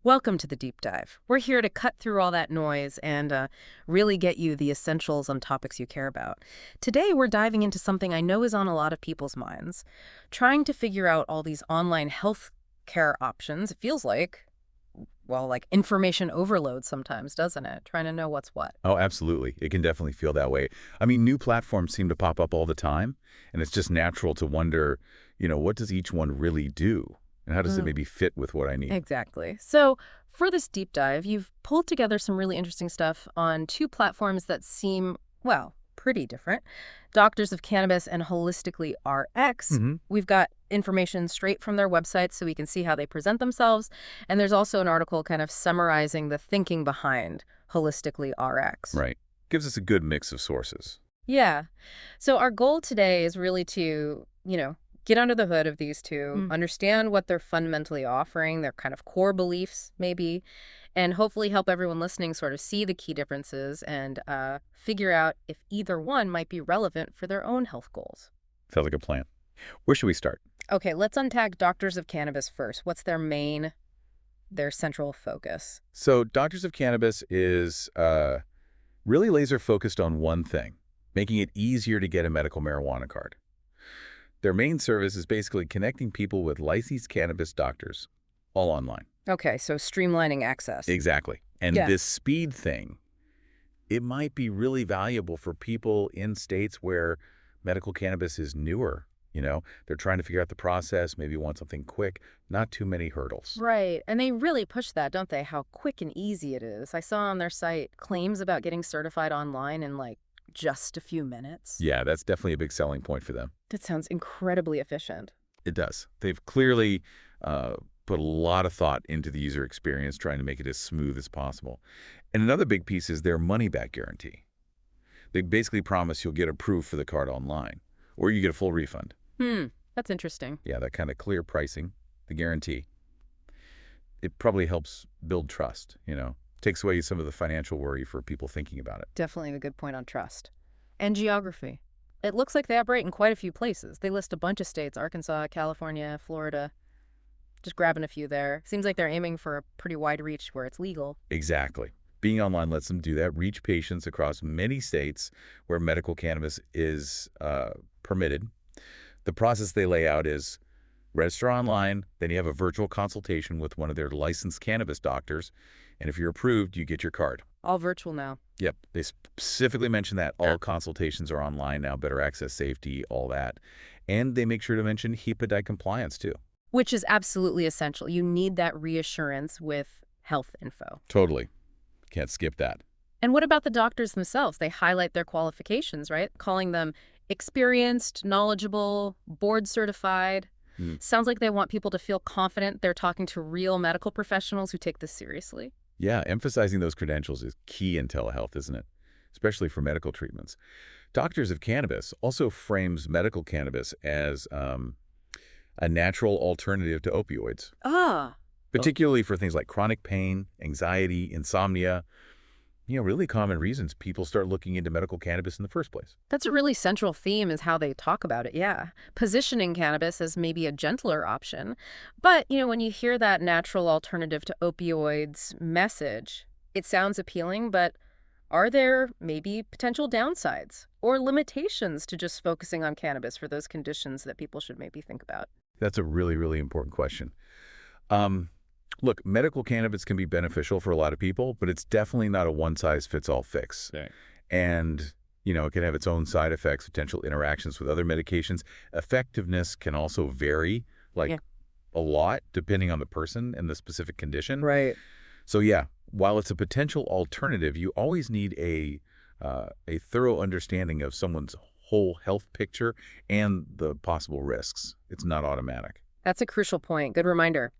Welcome to the deep dive. We're here to cut through all that noise and really get you the essentials on topics you care about. Today, we're diving into something I know is on a lot of people's minds, trying to figure out all these online health care options. It feels like, well, like information overload sometimes, doesn't it? Trying to know what's what. Oh, absolutely. It can definitely feel that way. I mean, new platforms seem to pop up all the time, and it's just natural to wonder, what does each one really do? And how does it maybe fit with what I need? Exactly. So for this deep dive, you've pulled together some really interesting stuff on two platforms that seem, well, pretty different. Doctors of Cannabis and Holistically Rx. hmm We've got information straight from their websites so we can see how they present themselves. And there's also an article kind of summarizing the thinking behind Holistically Rx. Right. Gives us a good mix of sources. Yeah. So our goal today is really to, get under the hood of these two, understand what they're fundamentally offering, their kind of core beliefs, maybe, and hopefully help everyone listening sort of see the key differences and figure out if either one might be relevant for their own health goals. Sounds like a plan. Where should we start? Okay, let's unpack Doctors of Cannabis first. What's their central focus? So Doctors of Cannabis is really laser focused on one thing, making it easier to get a medical marijuana card. Their main service is basically connecting people with licensed cannabis doctors, all online. Okay, so streamlining access. Exactly. And Yeah. this speed thing, it might be really valuable for people in states where medical cannabis is newer. They're trying to figure out the process, maybe want something quick, not too many hurdles. Right. And they really push that, don't they? How quick and easy it is. I saw on their site claims about getting certified online in like just a few minutes. Yeah, that's definitely a big selling point for them. That sounds incredibly efficient. It does. They've clearly put a lot of thought into the user experience, trying to make it as smooth as possible. And another big piece is their money-back guarantee. They basically promise you'll get approved for the card online, or you get a full refund. That's interesting. Yeah, that kind of clear pricing, the guarantee. It probably helps build trust, Takes away some of the financial worry for people thinking about it. Definitely a good point on trust. And geography. It looks like they operate in quite a few places. They list a bunch of states: Arkansas, California, Florida. Just grabbing a few there. Seems like they're aiming for a pretty wide reach where it's legal. Exactly. Being online lets them do that, reach patients across many states where medical cannabis is permitted. The process they lay out is register online, then you have a virtual consultation with one of their licensed cannabis doctors, and if you're approved, you get your card. All virtual now. Yep. They specifically mention that all consultations are online now, better access, safety, all that. And they make sure to mention HIPAA compliance, too. Which is absolutely essential. You need that reassurance with health info. Totally. Can't skip that. And what about the doctors themselves? They highlight their qualifications, right? Calling them experienced, knowledgeable, board certified. Sounds like they want people to feel confident they're talking to real medical professionals who take this seriously. Yeah, emphasizing those credentials is key in telehealth, isn't it? Especially for medical treatments. Doctors of Cannabis also frames medical cannabis as a natural alternative to opioids, particularly for things like chronic pain, anxiety, insomnia, really common reasons people start looking into medical cannabis in the first place. That's a really central theme is how they talk about it, yeah. Positioning cannabis as maybe a gentler option. But, when you hear that natural alternative to opioids message, it sounds appealing, but are there maybe potential downsides or limitations to just focusing on cannabis for those conditions that people should maybe think about? That's a really, really important question. Look, medical cannabis can be beneficial for a lot of people, but it's definitely not a one-size-fits-all fix. Right. And, it can have its own side effects, potential interactions with other medications. Effectiveness can also vary, a lot, depending on the person and the specific condition. Right. So, yeah, while it's a potential alternative, you always need a thorough understanding of someone's whole health picture and the possible risks. It's not automatic. That's a crucial point. Good reminder.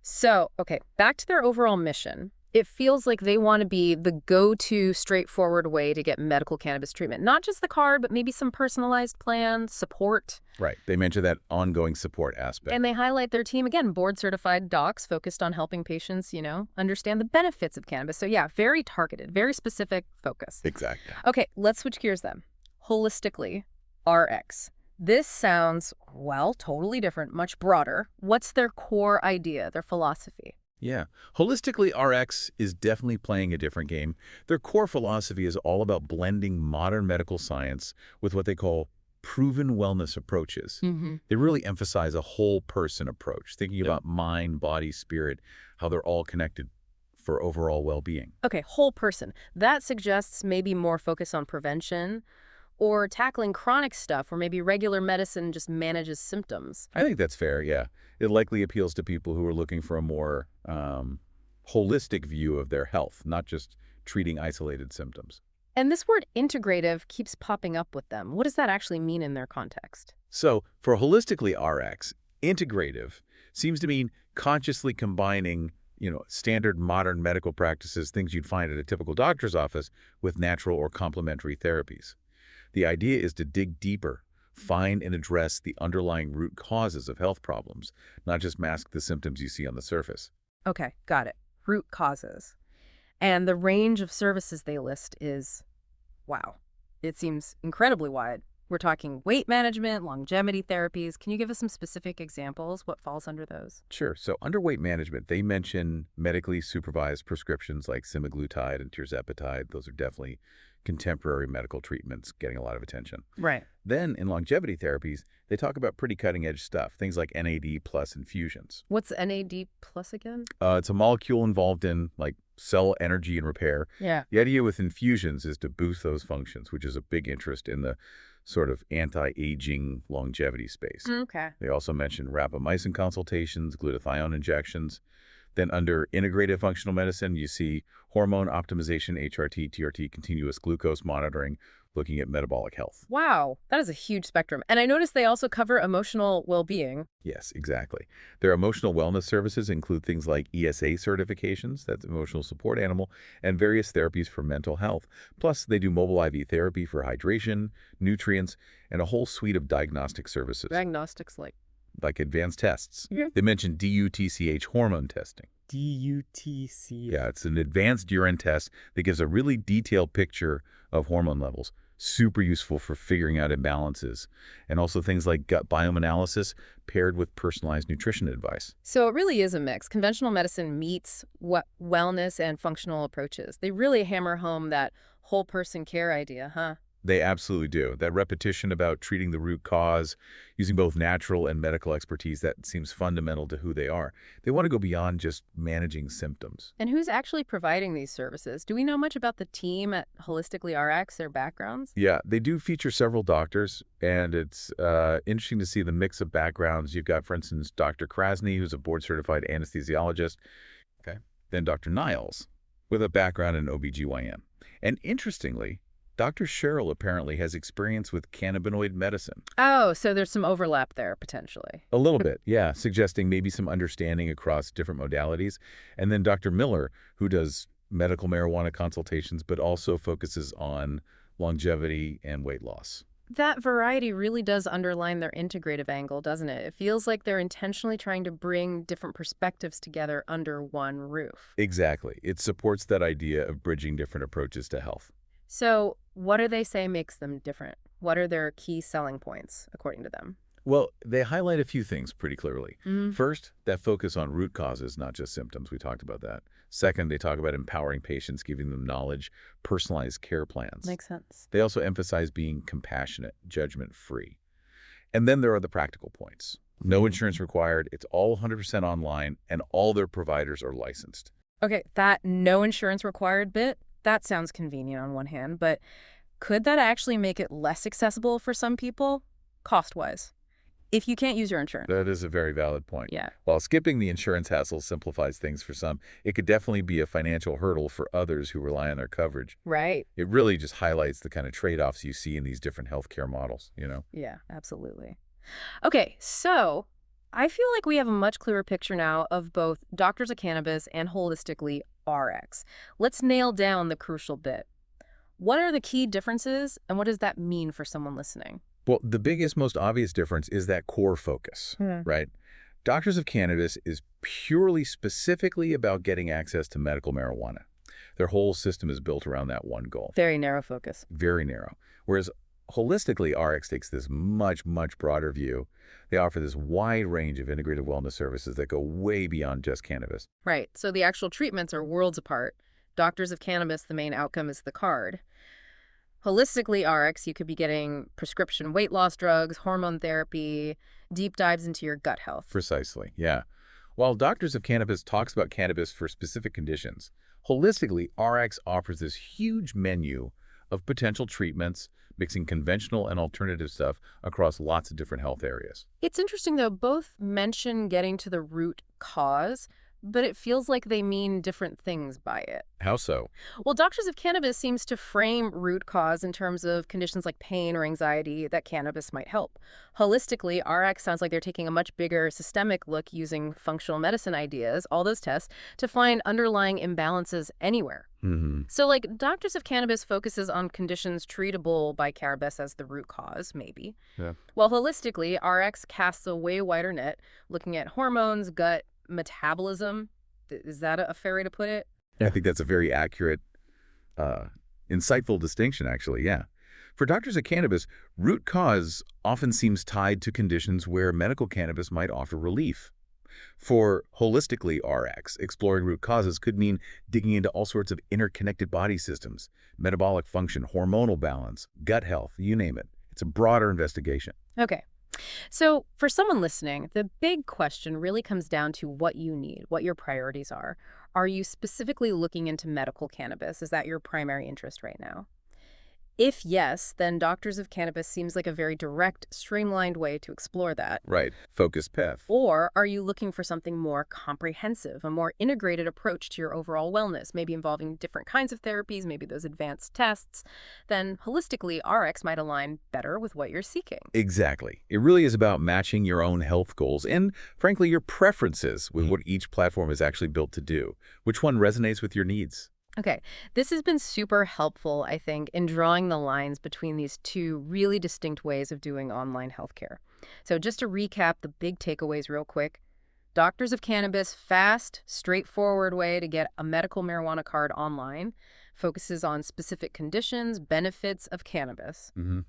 So, okay, back to their overall mission. It feels like they want to be the go-to straightforward way to get medical cannabis treatment. Not just the card, but maybe some personalized plan, support. Right. They mention that ongoing support aspect. And they highlight their team, again, board-certified docs focused on helping patients, understand the benefits of cannabis. So yeah, very targeted, very specific focus. Exactly. Okay, let's switch gears then. Holistically Rx. This sounds, well, totally different, much broader. What's their core idea, their philosophy? Yeah. Holistically RX is definitely playing a different game. Their core philosophy is all about blending modern medical science with what they call proven wellness approaches. Hmm. They really emphasize a whole person approach, thinking Yep. about mind, body, spirit, how they're all connected for overall well-being. Okay, whole person. That suggests maybe more focus on prevention or tackling chronic stuff where maybe regular medicine just manages symptoms. I think that's fair, yeah. It likely appeals to people who are looking for a more holistic view of their health, not just treating isolated symptoms. And this word integrative keeps popping up with them. What does that actually mean in their context? So for Holistically RX, integrative seems to mean consciously combining, standard modern medical practices, things you'd find at a typical doctor's office, with natural or complementary therapies. The idea is to dig deeper, find and address the underlying root causes of health problems, not just mask the symptoms you see on the surface. Okay, got it. Root causes. And the range of services they list is, wow, it seems incredibly wide. We're talking weight management, longevity therapies. Can you give us some specific examples? What falls under those? Sure. So under weight management, they mention medically supervised prescriptions like semaglutide and tirzepatide. Those are definitely contemporary medical treatments getting a lot of attention. Right. Then in longevity therapies, they talk about pretty cutting edge stuff, things like NAD plus infusions. What's NAD plus again? It's a molecule involved in like cell energy and repair. Yeah. The idea with infusions is to boost those functions, which is a big interest in the sort of anti-aging longevity space. Okay. They also mention rapamycin consultations, glutathione injections. Then under integrative functional medicine, you see hormone optimization, HRT, TRT, continuous glucose monitoring, looking at metabolic health. Wow, that is a huge spectrum. And I noticed they also cover emotional well-being. Yes, exactly. Their emotional wellness services include things like ESA certifications, that's emotional support animal, and various therapies for mental health. Plus, they do mobile IV therapy for hydration, nutrients, and a whole suite of diagnostic services, Diagnostics like advanced tests. Yeah. They mentioned DUTCH hormone testing. DUTC. Yeah, it's an advanced urine test that gives a really detailed picture of hormone levels. Super useful for figuring out imbalances. And also things like gut biome analysis paired with personalized nutrition advice. So it really is a mix. Conventional medicine meets what wellness and functional approaches. They really hammer home that whole person care idea, huh? They absolutely do. That repetition about treating the root cause, using both natural and medical expertise, that seems fundamental to who they are. They want to go beyond just managing symptoms. And who's actually providing these services? Do we know much about the team at Holistically RX, their backgrounds? Yeah, they do feature several doctors, and it's interesting to see the mix of backgrounds. You've got, for instance, Dr. Krasny, who's a board-certified anesthesiologist. Okay. Then Dr. Niles, with a background in OBGYN. And interestingly, Dr. Sherrill apparently has experience with cannabinoid medicine. Oh, so there's some overlap there, potentially. A little bit, yeah, suggesting maybe some understanding across different modalities. And then Dr. Miller, who does medical marijuana consultations, but also focuses on longevity and weight loss. That variety really does underline their integrative angle, doesn't it? It feels like they're intentionally trying to bring different perspectives together under one roof. Exactly. It supports that idea of bridging different approaches to health. So what do they say makes them different? What are their key selling points, according to them? Well, they highlight a few things pretty clearly. Mm, First, that focus on root causes, not just symptoms. We talked about that. Second, they talk about empowering patients, giving them knowledge, personalized care plans. makes sense. They also emphasize being compassionate, judgment-free. And then there are the practical points. No insurance required, it's all 100% online, and all their providers are licensed. Okay, that no insurance required bit, that sounds convenient on one hand, but could that actually make it less accessible for some people, cost-wise, if you can't use your insurance? That is a very valid point. Yeah. While skipping the insurance hassle simplifies things for some, it could definitely be a financial hurdle for others who rely on their coverage. Right. It really just highlights the kind of trade-offs you see in these different healthcare models, you know? Yeah, absolutely. Okay, so I feel like we have a much clearer picture now of both Doctors of Cannabis and Holistically RX. Let's nail down the crucial bit. What are the key differences, and what does that mean for someone listening? Well, the biggest, most obvious difference is that core focus, right? Doctors of Cannabis is purely specifically about getting access to medical marijuana. Their whole system is built around that one goal. Very narrow focus. Very narrow. Whereas Holistically, RX takes this much, much broader view. They offer this wide range of integrative wellness services that go way beyond just cannabis. Right. So the actual treatments are worlds apart. Doctors of Cannabis, the main outcome is the card. Holistically RX, you could be getting prescription weight loss drugs, hormone therapy, deep dives into your gut health. Precisely, yeah. While Doctors of Cannabis talks about cannabis for specific conditions, holistically, RX offers this huge menu of potential treatments, mixing conventional and alternative stuff across lots of different health areas. It's interesting, though, both mention getting to the root cause, but it feels like they mean different things by it. How so? Well, Doctors of Cannabis seems to frame root cause in terms of conditions like pain or anxiety that cannabis might help. Holistically, RX sounds like they're taking a much bigger systemic look using functional medicine ideas, all those tests, to find underlying imbalances anywhere. Hmm. So, like, Doctors of Cannabis focuses on conditions treatable by cannabis as the root cause, maybe. Yeah. While holistically, RX casts a way wider net, looking at hormones, gut, metabolism. Is that a fair way to put it? I think that's a very accurate, uh, insightful distinction, actually, yeah. For Doctors of Cannabis, root cause often seems tied to conditions where medical cannabis might offer relief. For Holistically RX, exploring root causes could mean digging into all sorts of interconnected body systems, metabolic function, hormonal balance, gut health, you name it. It's a broader investigation. Okay. So, for someone listening, the big question really comes down to what you need, what your priorities are. Are you specifically looking into medical cannabis? Is that your primary interest right now? If yes, then Doctors of Cannabis seems like a very direct, streamlined way to explore that. Right. Focused path. Or are you looking for something more comprehensive, a more integrated approach to your overall wellness, maybe involving different kinds of therapies, maybe those advanced tests? Then holistically, RX might align better with what you're seeking. Exactly. It really is about matching your own health goals and, frankly, your preferences with what each platform is actually built to do. Which one resonates with your needs? Okay, this has been super helpful, I think, in drawing the lines between these two really distinct ways of doing online healthcare. So just to recap the big takeaways real quick, Doctors of Cannabis, fast, straightforward way to get a medical marijuana card online, focuses on specific conditions, benefits of cannabis. Hmm.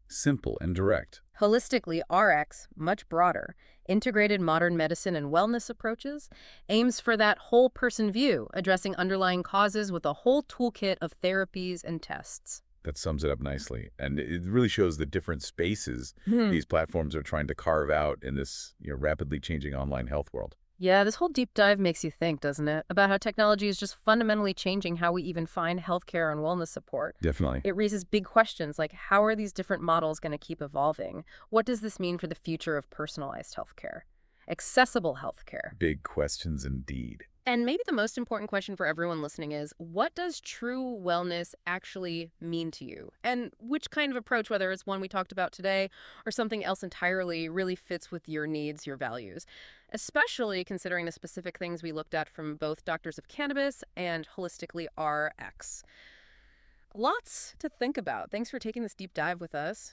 Simple and direct. Holistically, RX, much broader, integrated modern medicine and wellness approaches, aims for that whole person view, addressing underlying causes with a whole toolkit of therapies and tests. That sums it up nicely. And it really shows the different spaces Hmm. these platforms are trying to carve out in this rapidly changing online health world. Yeah, this whole deep dive makes you think, doesn't it? About how technology is just fundamentally changing how we even find healthcare and wellness support. Definitely. It raises big questions like how are these different models going to keep evolving? What does this mean for the future of personalized healthcare? Accessible healthcare. Big questions indeed. And maybe the most important question for everyone listening is, what does true wellness actually mean to you? And which kind of approach, whether it's one we talked about today or something else entirely, really fits with your needs, your values? Especially considering the specific things we looked at from both Doctors of Cannabis and Holistically RX. Lots to think about. Thanks for taking this deep dive with us.